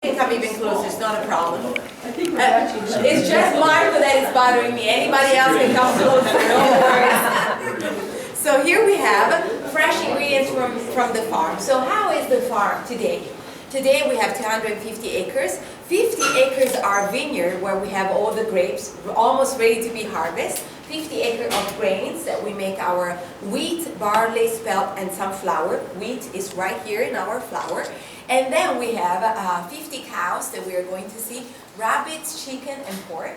can come even closer, it's not a problem. It's just Marco that is bothering me. Anybody else can come closer, no worries. So here we have fresh ingredients from the farm. So how is the farm today? Today we have 250 acres. 50 acres are vineyard where we have all the grapes almost ready to be harvested. 50 acres of grains that we make our wheat, barley, spelt, and some flour. Wheat is right here in our flour. And then we have 50 cows that we are going to see, rabbits, chicken, and pork,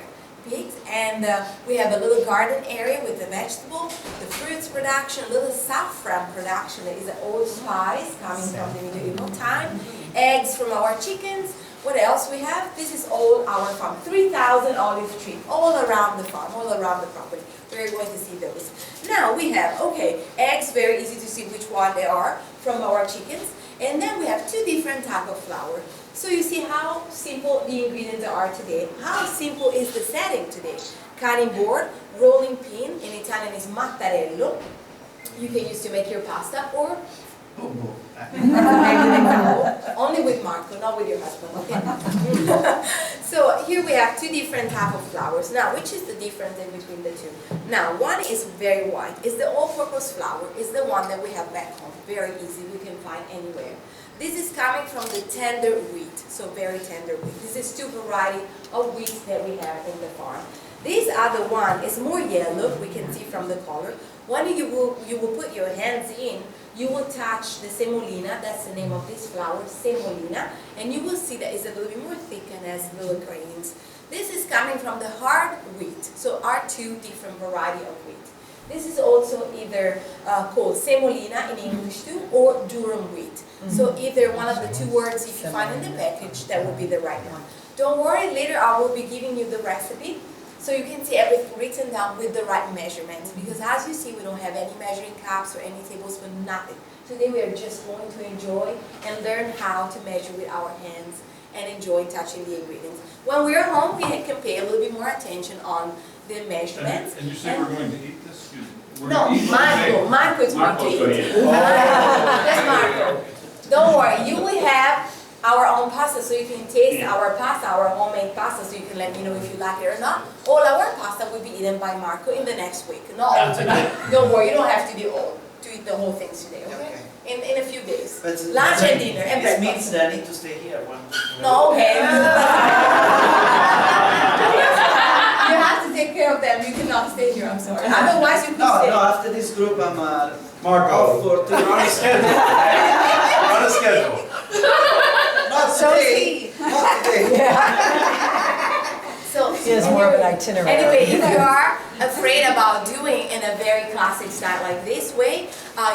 pigs. And we have a little garden area with the vegetable, the fruits production, a little saffron production that is an old spice coming from the medieval time, eggs from our chickens. What else we have? This is all our farm. 3,000 olive trees all around the farm, all around the property. We're going to see those. Now we have, okay, eggs, very easy to see which one they are from our chickens. And then we have two different types of flour. So you see how simple the ingredients are today. How simple is the setting today? Cutting board, rolling pin, in Italian is mattarello. You can use to make your pasta or only with Marco, not with your husband, okay? So here we have two different types of flours. Now, which is the difference in between the two? Now, one is very white. It's the all-purpose flour. It's the one that we have back home. Very easy. We can find anywhere. This is coming from the tender wheat, so very tender wheat. This is two varieties of wheat that we have in the farm. This other one is more yellow. We can see from the color. When you will put your hands in, you will touch the semolina, that's the name of this flour, semolina, and you will see that it's a little bit more thick and has little grains. This is coming from the hard wheat, so are two different varieties of wheat. This is also either called semolina in English too, or durum wheat. So either one of the two words, if you find in the package, that would be the right one. Don't worry, later I will be giving you the recipe, so you can see everything written down with the right measurements. Because as you see, we don't have any measuring cups or any tablespoon, nothing. Today we are just going to enjoy and learn how to measure with our hands and enjoy touching the ingredients. When we are home, we can pay a little bit more attention on the measurements. And you say we're going to eat this? Excuse me. No, Marco is going to eat. That's Marco. Don't worry, you will have our own pasta, so you can taste our pasta, our homemade pasta, so you can let me know if you like it or not. All our pasta will be eaten by Marco in the next week. Not all today. Don't worry, you don't have to eat the whole thing today, okay? In a few days. But lunch and dinner and breakfast. It means that I need to stay here. No, okay. You have to take care of them. You cannot stay here, I'm sorry. Otherwise you can stay. No, after this group I'm Marco. off for 2 On a schedule. On a schedule. Not today. Not today. So, He has more of an itinerary. anyway, if you are afraid about doing in a very classic style like this way,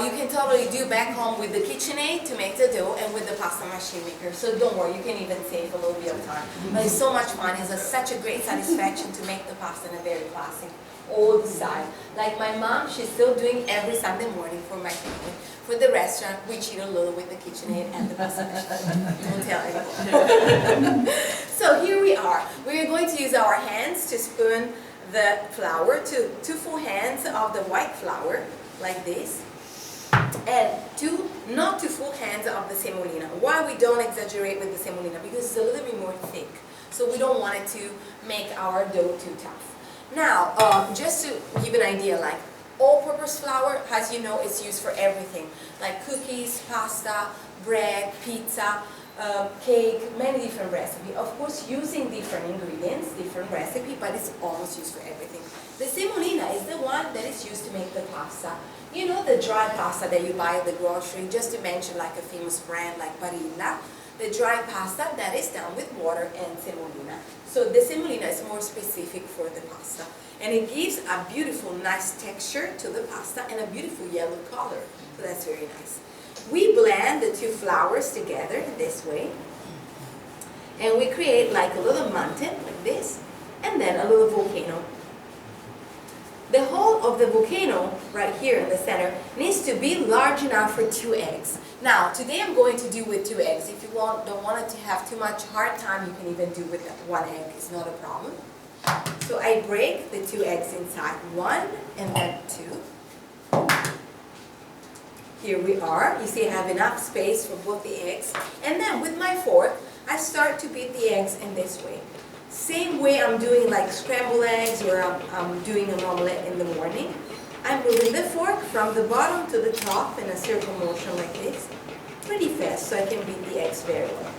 you can totally do back home with the KitchenAid to make the dough and with the pasta machine maker. So don't worry, you can even save a little bit of time. But it's so much fun. It's such a great satisfaction to make the pasta in a very classic old style. Like my mom, she's still doing every Sunday morning for my family. For the restaurant, we cheat a little with the KitchenAid and the pasta machine. Don't tell anyone. So here we are. We are going to use our hands to spoon the flour, two full hands of the white flour, like this, and not two full hands of the semolina. Why we don't exaggerate with the semolina? Because it's a little bit more thick. So we don't want it to make our dough too tough. Now, just to give an idea, like all-purpose flour, as you know, is used for everything, like cookies, pasta, bread, pizza, cake, many different recipes. Of course, using different ingredients, different recipe, but it's almost used for everything. The semolina is the one that is used to make the pasta. You know the dry pasta that you buy at the grocery, just to mention like a famous brand like Barilla. The dry pasta that is done with water and semolina. So the semolina is more specific for the pasta. And it gives a beautiful, nice texture to the pasta and a beautiful yellow color. So that's very nice. We blend the two flours together this way. And we create like a little mountain, like this. And then a little volcano. The whole of the volcano, right here in the center, needs to be large enough for 2 eggs. Now, today I'm going to do with 2 eggs. If you don't want it to have too much hard time, you can even do with 1 egg. It's not a problem. So I break the 2 eggs inside. 1 and then 2. Here we are. You see I have enough space for both the eggs. And then with my fork, I start to beat the eggs in this way. Same way I'm doing like scrambled eggs or I'm doing an omelette in the morning. I'm moving the fork from the bottom to the top in a circle motion like this, pretty fast, so I can beat the eggs very well.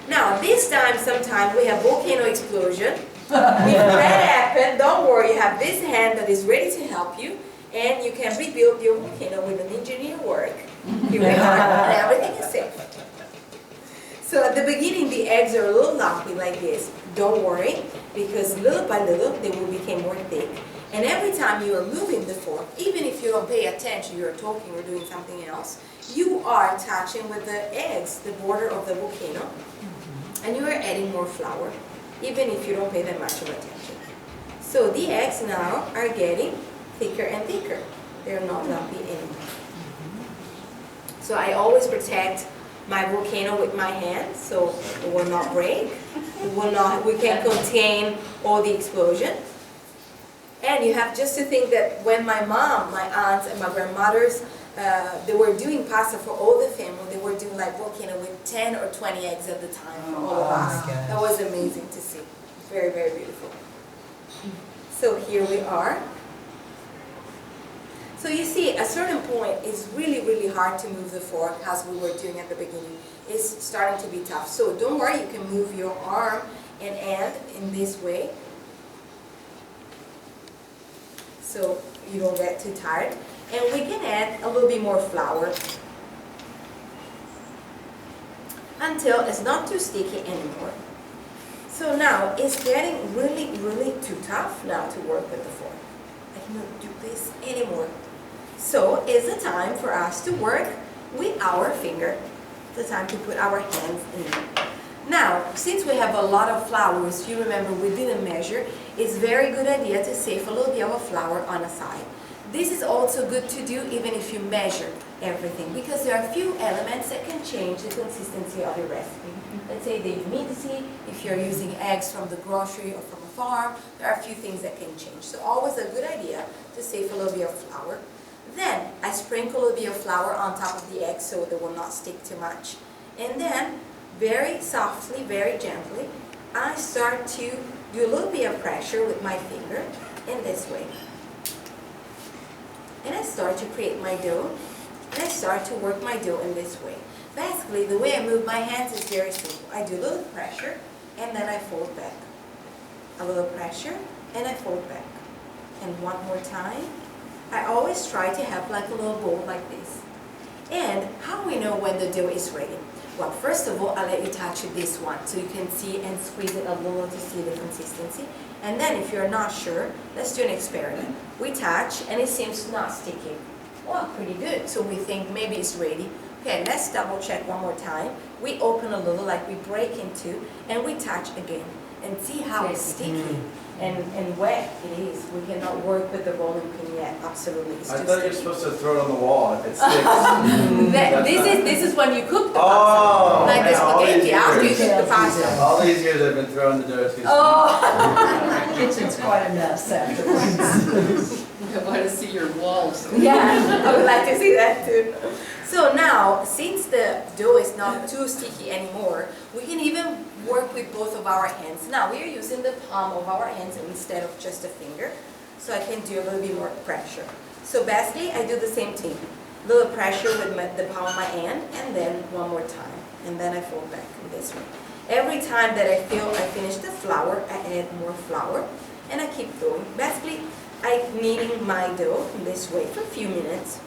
Now, this time, sometime we have volcano explosion. If that happens, don't worry, you have this hand that is ready to help you, and you can rebuild your volcano with an engineer work. Here we are, and everything is safe. So at the beginning, the eggs are a little lumpy like this. Don't worry, because little by little, they will become more thick. And every time you are moving the fork, even if you don't pay attention, you're talking or doing something else, you are touching with the eggs, the border of the volcano, and you are adding more flour, even if you don't pay that much of attention. So the eggs now are getting thicker and thicker. They're not lumpy anymore. So I always protect my volcano with my hands, so it will not break. We can contain all the explosion. And you have just to think that when my mom, my aunts, and my grandmothers, they were doing pasta for all the family, they were doing like volcano with 10 or 20 eggs at the time for all of us. That was amazing to see. Very, very beautiful. So here we are. So you see, at a certain point, it's really, really hard to move the fork as we were doing at the beginning. It's starting to be tough. So don't worry, you can move your arm and hand in this way, so you don't get too tired. And we can add a little bit more flour until it's not too sticky anymore. So now it's getting really, really too tough now to work with the fork. I cannot do this anymore. So it's the time for us to work with our finger. It's the time to put our hands in there. Now, since we have a lot of flour, if you remember we didn't measure, it's a very good idea to save a little bit of flour on a side. This is also good to do even if you measure everything, because there are a few elements that can change the consistency of your recipe. Let's say the humidity, if you're using eggs from the grocery or from a farm, there are a few things that can change. So always a good idea to save a little bit of flour. Then I sprinkle a little bit of flour on top of the eggs so they will not stick too much. And then very softly, very gently, I start to do a little bit of pressure with my finger in this way. And I start to create my dough, and I start to work my dough in this way. Basically, the way I move my hands is very simple. I do a little pressure, and then I fold back. A little pressure, and I fold back. And one more time. I always try to have like a little bowl like this. And how we know when the dough is ready? Well, first of all, I'll let you touch this one so you can see and squeeze it a little to see the consistency. And then if you're not sure, let's do an experiment. We touch and it seems not sticky. Well, pretty good. So we think maybe it's ready. Okay, let's double check one more time. We open a little, like we break in two, and we touch again. And see how sticky and wet it is. We cannot work with the rolling pin yet. Absolutely. It's I too thought sticky. you're supposed to throw it on the wall if it sticks. This is when you cook the Oh, pasta. Like the man, all these spaghetti after you years. cook the pasta. All these years I've been throwing the dough too. Oh, Our kitchen's quite a mess afterwards. I want to see your walls. yeah, I would like to see that too. So now, since the dough is not too sticky anymore, we can even work with both of our hands. Now we are using the palm of our hands instead of just a finger, so I can do a little bit more pressure. So basically, I do the same thing. A little pressure with the palm of my hand, and then one more time. And then I fold back this way. Every time that I feel I finish the flour, I add more flour, and I keep going. Basically, I'm kneading my dough in this way for a few minutes.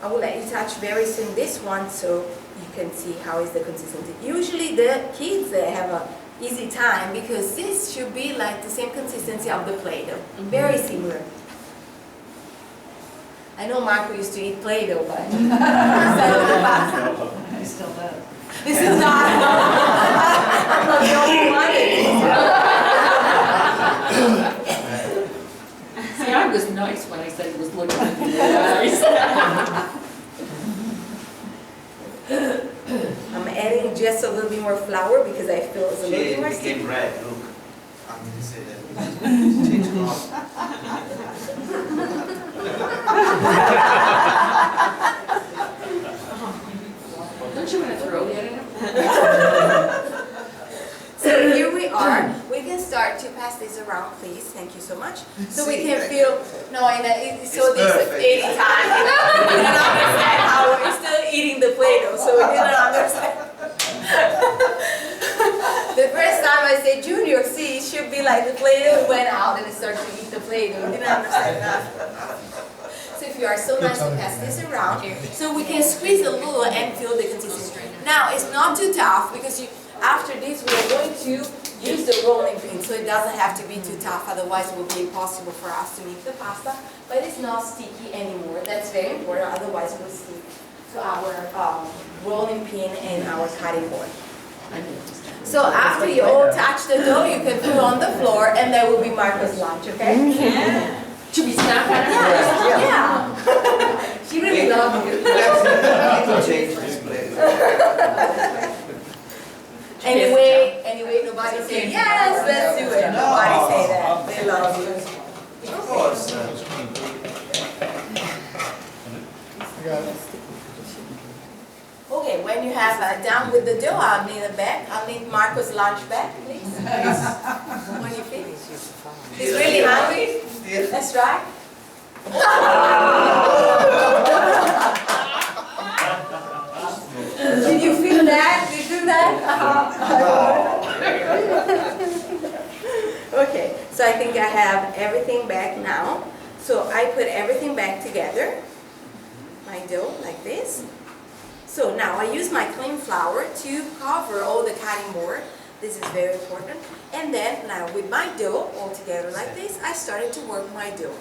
I will let you touch very soon this one so you can see how is the consistency. Usually the kids, they have a easy time because this should be like the same consistency of the Play-Doh. Very similar. I know Marco used to eat Play-Doh, but instead of the pasta. I still do. This is not. I'm not the only one. See, I was nice when I said it was looking at the eyes. I'm adding just a little bit more flour because I feel it's a little bit more It sticky. became red, look. I'm going to say that. Change color. Aren't you gonna throw that at him? So here we are. We can start to pass this around, please. Thank you so much. So we can feel, no, I know, so It's this perfect. eating time. We didn't understand how we're still eating the Play-Doh, so we didn't understand. The first time I said, Junior, see, it should be like the Play-Doh, we went out and started to eat the Play-Doh. We didn't understand that. So if you are so nice to pass this around, so we can squeeze a little and feel the consistency. Now, it's not too tough because after this we are going to use the rolling pin, so it doesn't have to be too tough, otherwise it will be impossible for us to make the pasta, but it's not sticky anymore. That's very important, otherwise it will stick to our rolling pin and our cutting board. So after you all touch the dough, you can put on the floor and that will be Marco's lunch, okay? Yeah. Should we snap at her? Yeah. She really loves you. Let's change this place. Anyway, nobody say, yes, let's do it. Nobody say that. They love you. Of course. Okay, when you have done with the dough, I'll need a bag. I'll need Marco's lunch bag, please. When you finish. He's really hungry? Yes. That's right. Did you feel that? Did you do that? Okay, so I think I have everything back now. So I put everything back together. My dough like this. So now I use my clean flour to cover all the cutting board. This is very important. And then now with my dough all together like this, I started to work my dough.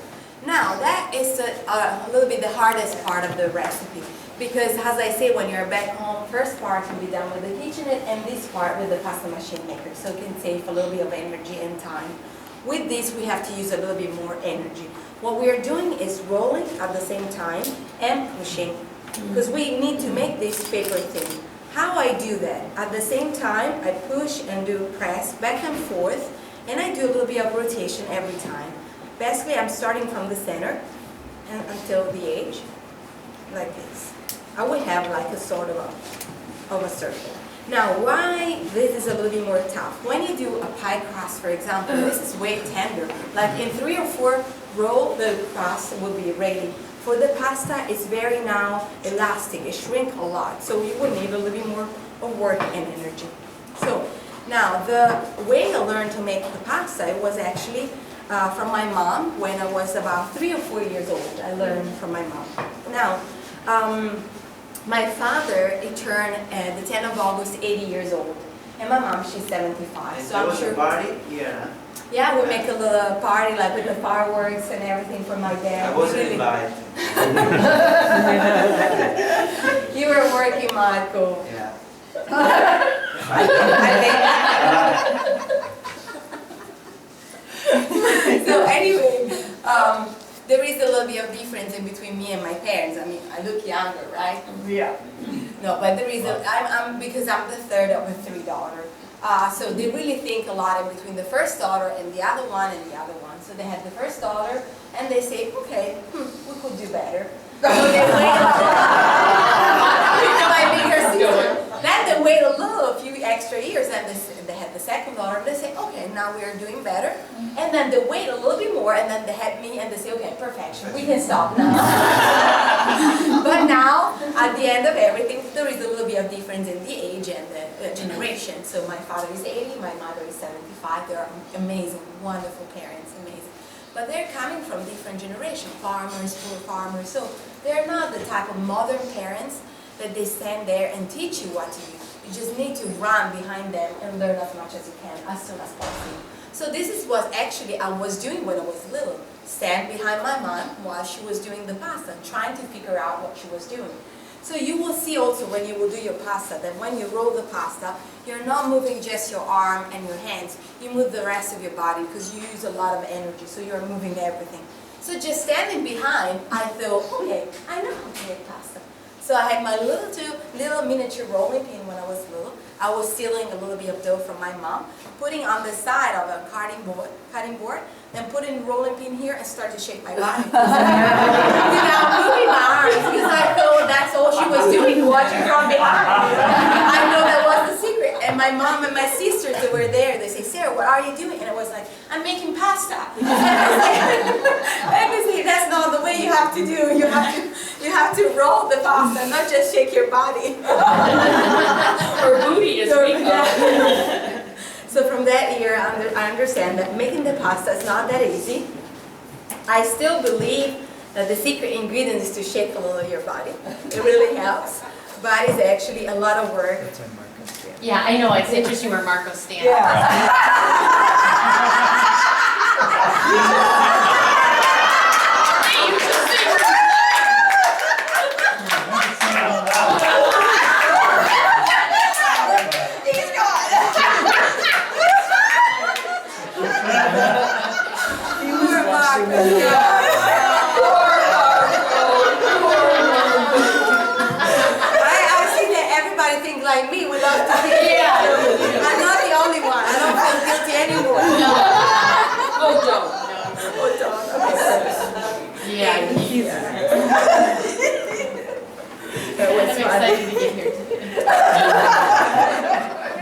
Now that is a little bit the hardest part of the recipe, because as I say, when you're back home, first part can be done with the KitchenAid and this part with the pasta machine maker, so it can save a little bit of energy and time. With this we have to use a little bit more energy. What we are doing is rolling at the same time and pushing, because we need to make this paper thin. How I do that? At the same time I push and do press back and forth, and I do a little bit of rotation every time. Basically, I'm starting from the center and until the edge, like this. I will have like a sort of a circle. Now, why this is a little bit more tough? When you do a pie crust, for example, this is way tender. Like in 3 or 4 rolls, the crust will be ready. For the pasta, it's very now elastic. It shrinks a lot, so you will need a little bit more of work and energy. So now, the way I learned to make the pasta was actually from my mom when I was about 3 or 4 years old. I learned from my mom. Now, my father, he turned the 10th of August 80 years old. And my mom, she's 75. And So there I'm was sure. a party here, huh? Yeah, we make a little party like with the fireworks and everything for my dad. I wasn't We really- invited. You were working, Marco. Yeah. So anyway, there is a little bit of difference in between me and my parents. I mean, I look younger, right? Yeah. No, but the reason because I'm the third of a 3 daughter. So they really think a lot in between the first daughter and the other one and the other one. So they had the first daughter and they say, okay, we could do better. So they wait my bigger sister. Then they wait a few extra years and they had the second daughter. They say, okay, now we are doing better. And then they wait a little bit more and then they had me and they say, okay, perfection, we can stop now. But now, at the end of everything, there is a little bit of difference in the age and the generation. So my father is 80, my mother is 75. They're amazing, wonderful parents, amazing. But they're coming from different generations, farmers, poor farmers. So they're not the type of modern parents that they stand there and teach you what to do. You just need to run behind them and learn as much as you can, as soon as possible. So this is what actually I was doing when I was little. Stand behind my mom while she was doing the pasta, trying to figure out what she was doing. So you will see also when you will do your pasta that when you roll the pasta, you're not moving just your arm and your hands. You move the rest of your body because you use a lot of energy, so you're moving everything. So just standing behind, I thought, okay, I know how to make pasta. So I had my little miniature rolling pin when I was little. I was stealing a little bit of dough from my mom, putting on the side of a cutting board then put in rolling pin here and start to shake my body. Without moving my arms, because I thought that's all she was doing, watching from behind. I know that was the secret. And my mom and my sisters that were there, they say, Sarah, what are you doing? And I was like, I'm making pasta. And they say, that's not the way you have to do. You have to roll the pasta, not just shake your body. Her booty is big. So from that year, I understand that making the pasta is not that easy. I still believe that the secret ingredient is to shake a little your body. It really helps, but it's actually a lot of work. That's why Marco's standing. Yeah, I know, it's interesting where Marco's standing. Yeah. Like me, we love to be here. I'm not the only one. I don't feel guilty anymore. Oh, don't. Oh, don't. Yeah, he's, That I'm was fun. excited to get here today. I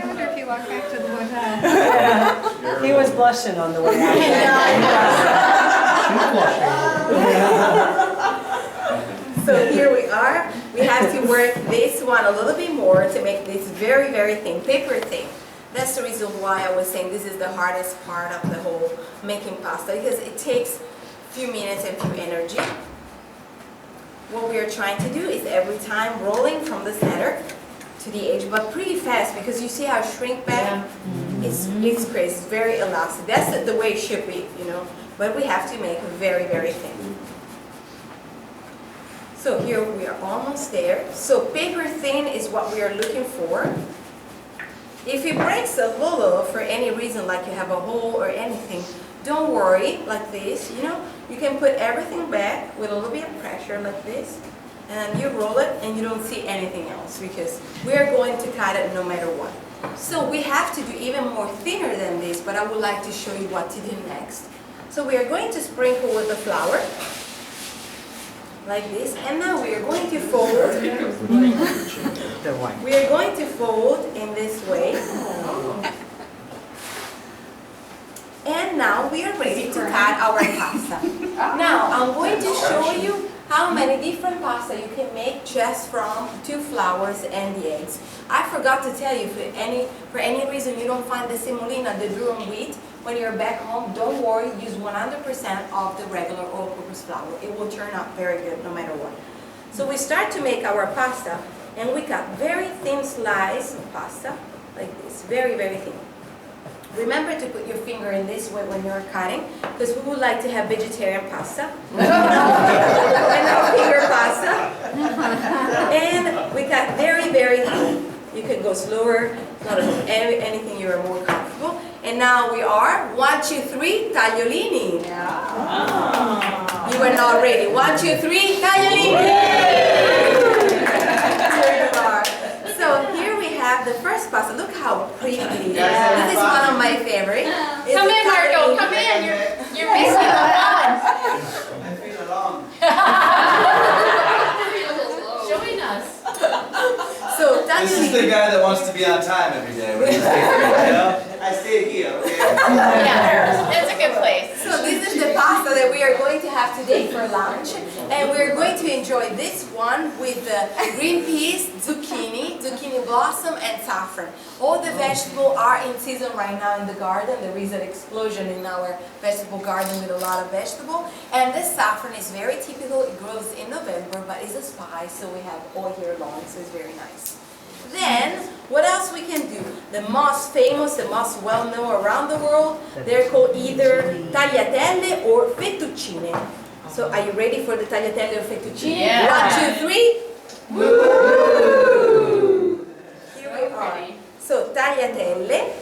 wonder if he walked back to the hotel. He was blushing on the way out. So here we are. We have to work this one a little bit more to make this very, very thin, paper thin. That's the reason why I was saying this is the hardest part of the whole making pasta, because it takes a few minutes and few energy. What we are trying to do is every time rolling from the center to the edge, but pretty fast, because you see how it shrink back? It's crazy, it's very elastic. That's the way it should be, you know, but we have to make it very, very thin. So here we are almost there. So paper thin is what we are looking for. If it breaks a little for any reason, like you have a hole or anything, don't worry, like this, you know. You can put everything back with a little bit of pressure like this, and then you roll it and you don't see anything else, because we are going to cut it no matter what. So we have to do even more thinner than this, but I would like to show you what to do next. So we are going to sprinkle with the flour, like this, and now we are going to fold. We are going to fold in this way. And now we are ready to cut our pasta. Now I'm going to show you how many different pasta you can make just from 2 flours and the eggs. I forgot to tell you, for any reason you don't find the semolina, the durum wheat, when you're back home, don't worry, use 100% of the regular all-purpose flour. It will turn out very good no matter what. So we start to make our pasta, and we cut very thin slice of pasta, like this, very, very thin. Remember to put your finger in this way when you're cutting, because we would like to have vegetarian pasta. And no finger pasta. And we cut very, very thin. You can go slower, not anything you are more comfortable. And now we are 1, 2, 3, tagliolini. Yeah. You are not ready. 1, 2, 3, tagliolini. Here you are. So here we have the first pasta. Look how pretty it is. Yeah. This is one of my favorites. It's Come a in, Marco, tagliolini. come in, you're missing the fun. I feel alone. Showing us. So This is the tagliolini. guy that wants to be on time every day. What do you think? You know? I stay here, okay? Yeah, it's a good place. So this is the pasta that we are going to have today for lunch, and we are going to enjoy this one with the green peas, zucchini blossom, and saffron. All the vegetables are in season right now in the garden. There is an explosion in our vegetable garden with a lot of vegetable, and this saffron is very typical. It grows in November, but it's a spice, so we have all year long, so it's very nice. Then, what else we can do? The most famous, the most well-known around the world, they're called either tagliatelle or fettuccine. So, are you ready for the tagliatelle or fettuccine? Yeah. 1, 2, 3. Woo! Here we are. So, tagliatelle.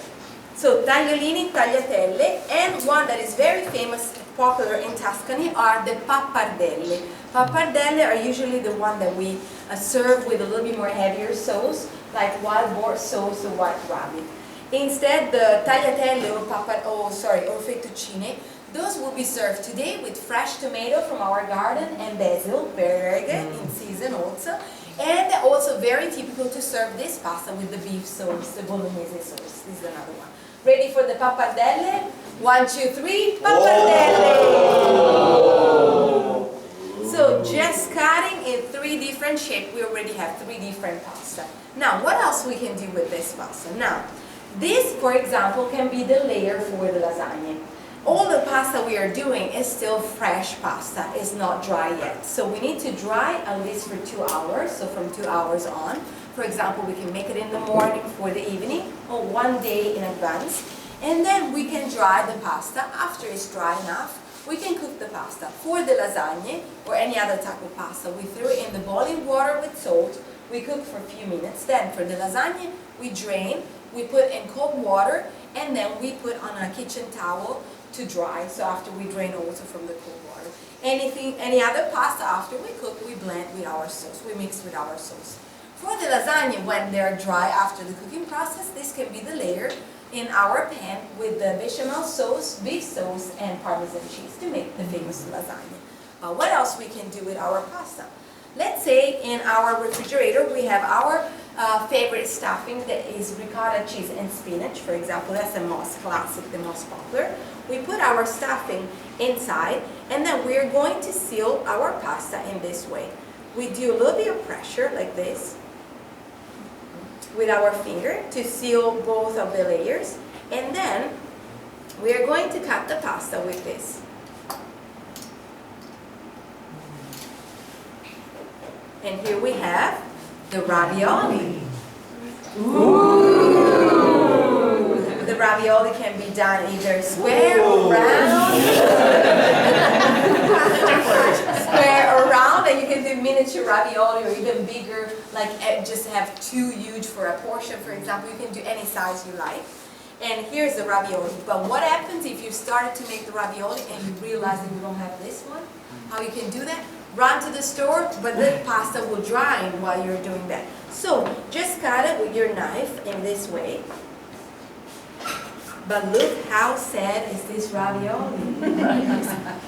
So, tagliolini, tagliatelle, and one that is very famous, popular in Tuscany, are the pappardelle. Pappardelle are usually the one that we serve with a little bit more heavier sauce, like wild boar sauce or white rabbit. Instead, the tagliatelle or fettuccine, Those will be served today with fresh tomato from our garden and basil, very, very good, in season also. And also very typical to serve this pasta with the beef sauce, the bolognese sauce. This is another one. Ready for the pappardelle? 1, 2, 3, pappardelle! Oh. So just cutting in 3 different shapes, we already have 3 different pasta. Now, what else we can do with this pasta? Now, this, for example, can be the layer for the lasagna. All the pasta we are doing is still fresh pasta, it's not dry yet. So we need to dry at least for 2 hours, so from 2 hours on. For example, we can make it in the morning for the evening or 1 day in advance. And then we can dry the pasta. After it's dry enough, we can cook the pasta. For the lasagna or any other type of pasta, we throw it in the boiling water with salt. We cook for a few minutes. Then for the lasagna, we drain, we put in cold water, and then we put on a kitchen towel to dry. So after we drain also from the cold water. Any other pasta after we cook, we blend with our sauce. We mix with our sauce. For the lasagna, when they're dry after the cooking process, this can be the layer in our pan with the bechamel sauce, beef sauce, and Parmesan cheese to make the famous lasagna. What else we can do with our pasta? Let's say in our refrigerator we have our favorite stuffing that is ricotta cheese and spinach. For example, that's the most classic, the most popular. We put our stuffing inside, and then we're going to seal our pasta in this way. We do a little bit of pressure like this with our finger to seal both of the layers, and then we are going to cut the pasta with this. And here we have the ravioli. Ooh. The ravioli can be done either square or round. Square or round, and you can do miniature ravioli or even bigger, like just have 2 huge for a portion, for example. You can do any size you like. And here's the ravioli. But what happens if you started to make the ravioli and you realize that you don't have this one? How you can do that? Run to the store, but the pasta will dry while you're doing that. So just cut it with your knife in this way. But look how sad is this ravioli.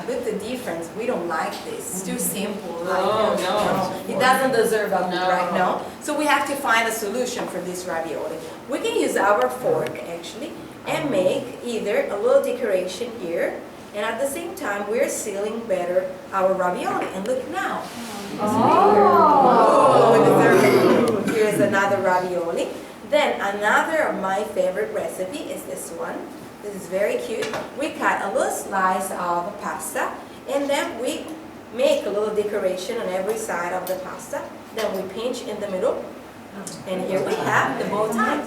Look the difference. We don't like this. It's too simple. No. It doesn't deserve a look right now. So we have to find a solution for this ravioli. We can use our fork actually and make either a little decoration here, and at the same time we're sealing better our ravioli. And look now. Oh. Here's another ravioli. Then another of my favorite recipe is this one. This is very cute. We cut a little slice of pasta, and then we make a little decoration on every side of the pasta. Then we pinch in the middle, and here we have the bow tie.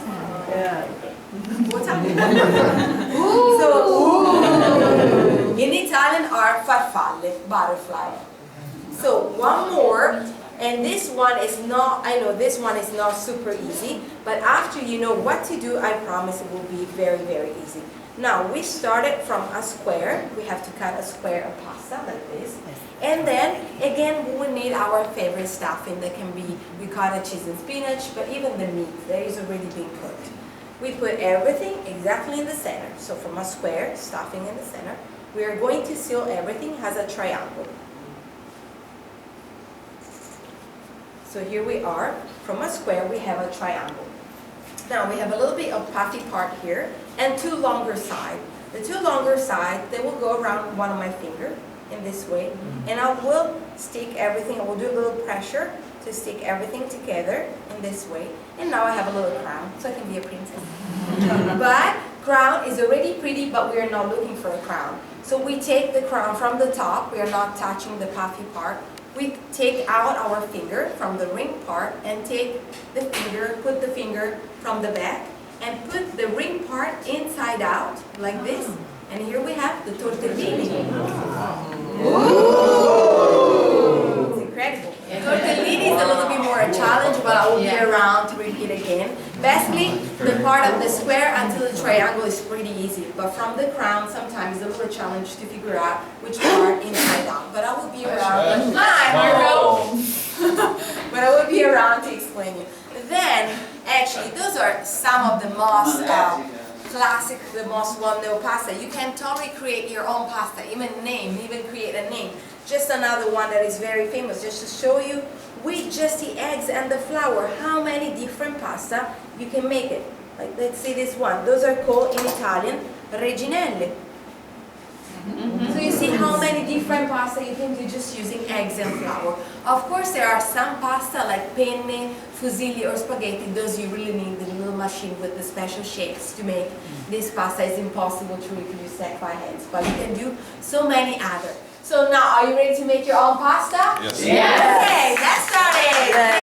Yeah. Bow tie. So, in Italian are farfalle, butterfly. So one more. And this one is not, I know this one is not super easy, but after you know what to do, I promise it will be very, very easy. Now, we started from a square. We have to cut a square of pasta like this. And then, again, we will need our favorite stuffing that can be ricotta cheese and spinach, but even the meat that is already being cooked. We put everything exactly in the center. So from a square, stuffing in the center, we are going to seal everything as a triangle. So here we are, from a square we have a triangle. Now we have a little bit of puffy part here and 2 longer sides. The 2 longer sides, they will go around one of my finger in this way, and I will stick everything, I will do a little pressure to stick everything together in this way. And now I have a little crown, so I can be a princess. But crown is already pretty, but we are not looking for a crown. So we take the crown from the top, we are not touching the puffy part. We take out our finger from the ring part and take the finger, put the finger from the back and put the ring part inside out like this. And here we have the tortellini. Ooh. It's incredible. Tortellini is a little bit more a challenge, but I will be around to repeat again. Basically, the part of the square until the triangle is pretty easy, but from the crown sometimes it's a little challenge to figure out which part inside out. But I will be around. Hi, Margot. But I will be around to explain you. Then, actually, those are some of the most classic, the most well-known pasta. You can totally create your own pasta, even create a name. Just another one that is very famous, just to show you with just the eggs and the flour, how many different pasta you can make it. Like, let's see this one. Those are called in Italian reginelle. So you see how many different pasta you can do just using eggs and flour. Of course, there are some pasta like penne, fusilli, or spaghetti. Those you really need the little machine with the special shapes to make this pasta. It's impossible to reproduce that by hands, but you can do so many other. So now, are you ready to make your own pasta? Yes. Okay, let's start it.